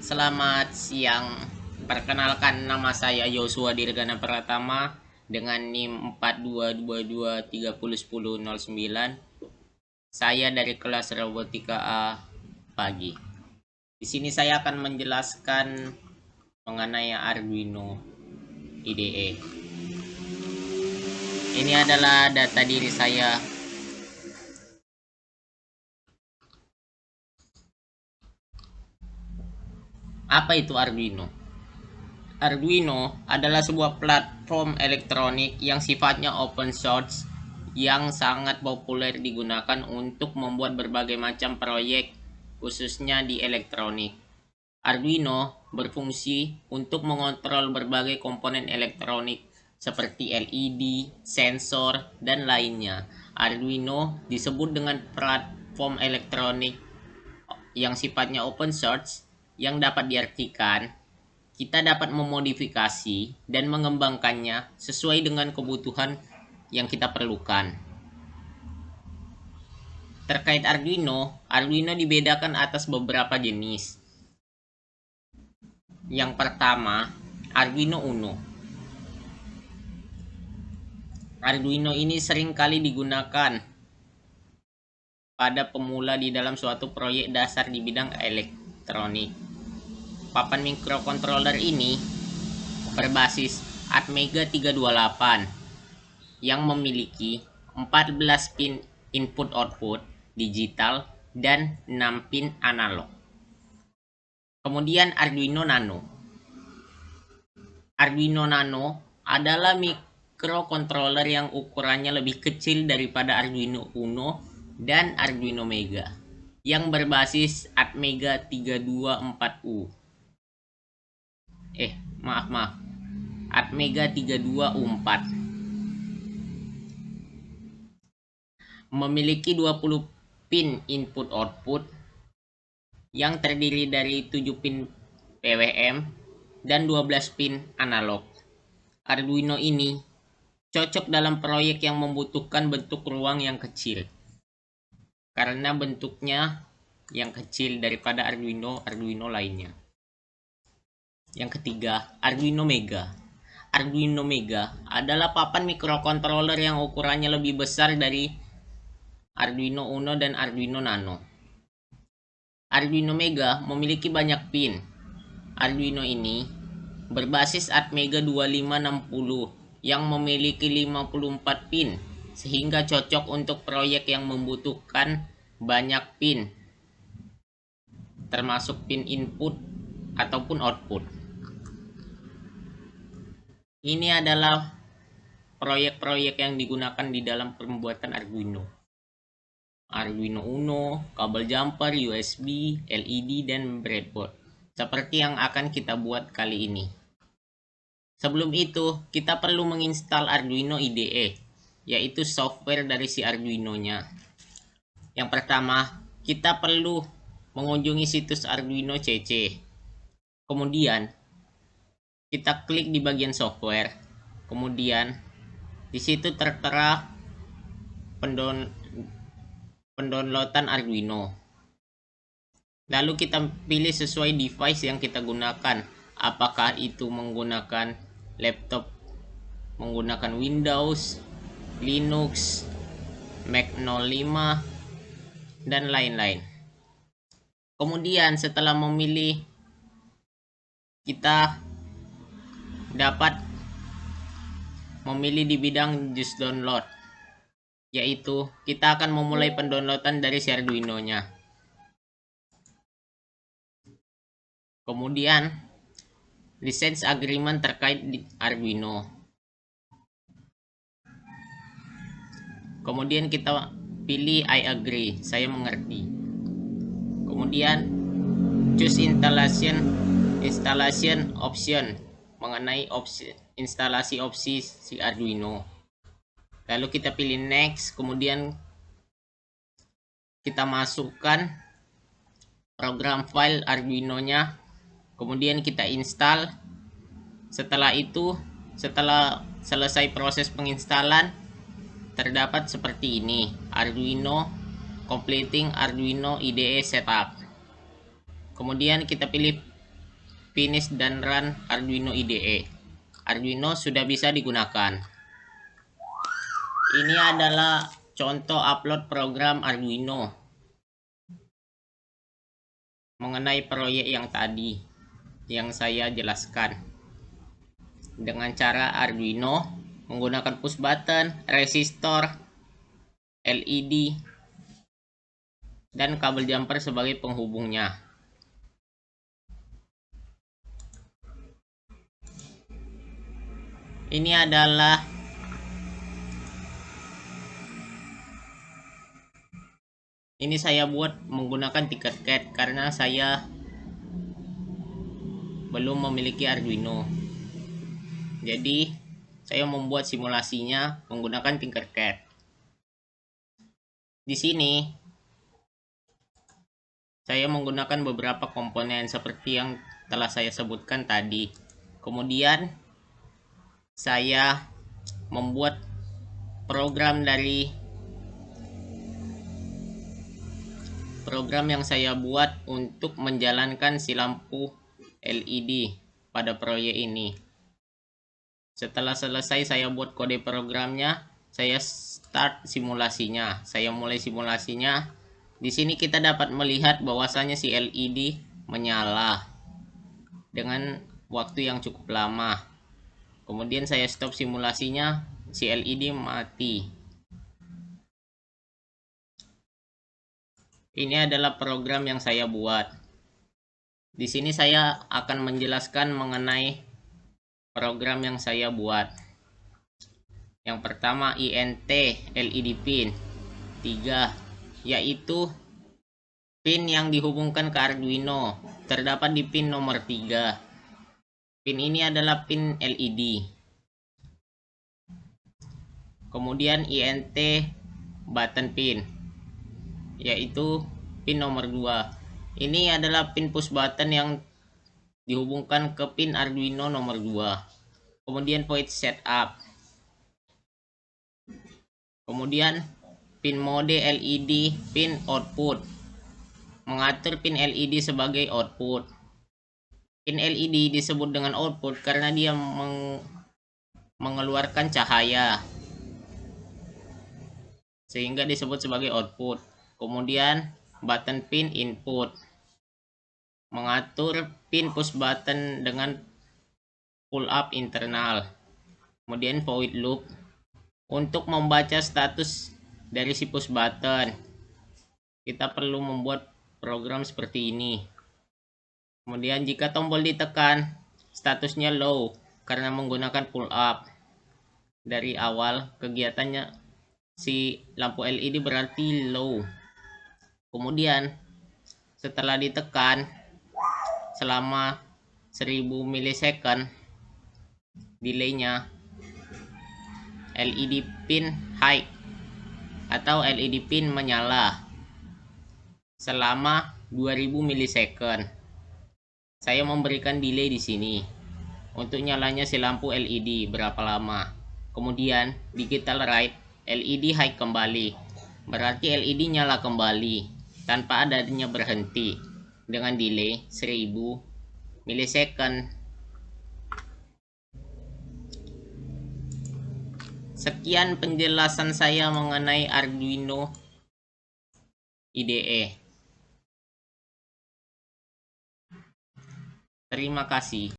Selamat siang. Perkenalkan, nama saya Yosua Dirgana Pratama dengan NIM 4222301009. Saya dari kelas Robotika A pagi. Di sini saya akan menjelaskan mengenai Arduino IDE. Ini adalah data diri saya. Apa itu Arduino? Arduino adalah sebuah platform elektronik yang sifatnya open source yang sangat populer digunakan untuk membuat berbagai macam proyek, khususnya di elektronik. Arduino berfungsi untuk mengontrol berbagai komponen elektronik seperti LED, sensor, dan lainnya. Arduino disebut dengan platform elektronik yang sifatnya open source, yang dapat diartikan kita dapat memodifikasi dan mengembangkannya sesuai dengan kebutuhan yang kita perlukan. Terkait Arduino, Arduino dibedakan atas beberapa jenis. Yang pertama, Arduino Uno. Arduino ini sering kali digunakan pada pemula di dalam suatu proyek dasar di bidang elektronik. Papan mikrokontroler ini berbasis Atmega 328 yang memiliki 14 pin input-output digital dan 6 pin analog. Kemudian Arduino Nano. Arduino Nano adalah mikrokontroler yang ukurannya lebih kecil daripada Arduino Uno dan Arduino Mega yang berbasis Atmega 324U. Maaf. Atmega 32U4. Memiliki 20 pin input-output yang terdiri dari 7 pin PWM dan 12 pin analog. Arduino ini cocok dalam proyek yang membutuhkan bentuk ruang yang kecil, karena bentuknya yang kecil daripada Arduino lainnya. Yang ketiga, Arduino Mega. Arduino Mega adalah papan mikrokontroler yang ukurannya lebih besar dari Arduino Uno dan Arduino Nano. Arduino Mega memiliki banyak pin. Arduino ini berbasis Atmega 2560 yang memiliki 54 pin, sehingga cocok untuk proyek yang membutuhkan banyak pin, termasuk pin input ataupun output. Ini adalah proyek-proyek yang digunakan di dalam pembuatan Arduino. Arduino Uno, kabel jumper, USB, LED, dan breadboard. Seperti yang akan kita buat kali ini. Sebelum itu, kita perlu menginstal Arduino IDE, yaitu software dari si Arduino-nya. Yang pertama, kita perlu mengunjungi situs Arduino CC. Kemudian, kita klik di bagian software. Kemudian, di situ tertera pendownloadan Arduino. Lalu kita pilih sesuai device yang kita gunakan. Apakah itu menggunakan laptop, menggunakan Windows, Linux, Mac 05, dan lain-lain. Kemudian setelah memilih, kita dapat memilih di bidang just download, yaitu kita akan memulai pendownloadan dari si Arduino-nya. Kemudian license agreement terkait di Arduino. Kemudian kita pilih I agree, saya mengerti. Kemudian choose installation option, mengenai instalasi opsi si Arduino. Lalu kita pilih next, kemudian kita masukkan program file Arduino-nya, kemudian kita install. Setelah itu, setelah selesai proses penginstalan, terdapat seperti ini, Arduino completing Arduino IDE setup. Kemudian kita pilih finish dan run Arduino IDE. Arduino sudah bisa digunakan. Ini adalah contoh upload program Arduino mengenai proyek yang tadi yang saya jelaskan. Dengan cara Arduino menggunakan push button, resistor, LED, dan kabel jumper sebagai penghubungnya. Ini saya buat menggunakan Tinkercad karena saya belum memiliki Arduino. Jadi saya membuat simulasinya menggunakan Tinkercad. Di sini saya menggunakan beberapa komponen seperti yang telah saya sebutkan tadi. Kemudian saya membuat program yang saya buat untuk menjalankan si lampu LED pada proyek ini. Setelah selesai saya buat kode programnya, saya start simulasinya. Saya mulai simulasinya. Di sini kita dapat melihat bahwasanya si LED menyala dengan waktu yang cukup lama. Kemudian saya stop simulasinya, si LED mati. Ini adalah program yang saya buat. Di sini saya akan menjelaskan mengenai program yang saya buat. Yang pertama INT LED pin 3, yaitu pin yang dihubungkan ke Arduino terdapat di pin nomor 3. Pin ini adalah pin LED. Kemudian INT button pin, yaitu pin nomor 2. Ini adalah pin push button yang dihubungkan ke pin Arduino nomor 2. Kemudian void setup. Kemudian pin mode LED pin output, mengatur pin LED sebagai output. Pin LED disebut dengan output karena dia mengeluarkan cahaya, sehingga disebut sebagai output. Kemudian button pin input, mengatur pin push button dengan pull up internal. Kemudian void loop, untuk membaca status dari si push button kita perlu membuat program seperti ini. Kemudian jika tombol ditekan, statusnya low karena menggunakan pull up. Dari awal kegiatannya si lampu LED berarti low. Kemudian setelah ditekan selama 1000 milisecond delaynya, LED pin high atau LED pin menyala selama 2000 milisecond. Saya memberikan delay di sini untuk nyalanya si lampu LED berapa lama. Kemudian digital write LED high kembali, berarti LED nyala kembali tanpa adanya berhenti dengan delay 1000 milisecond. Sekian penjelasan saya mengenai Arduino IDE. Terima kasih.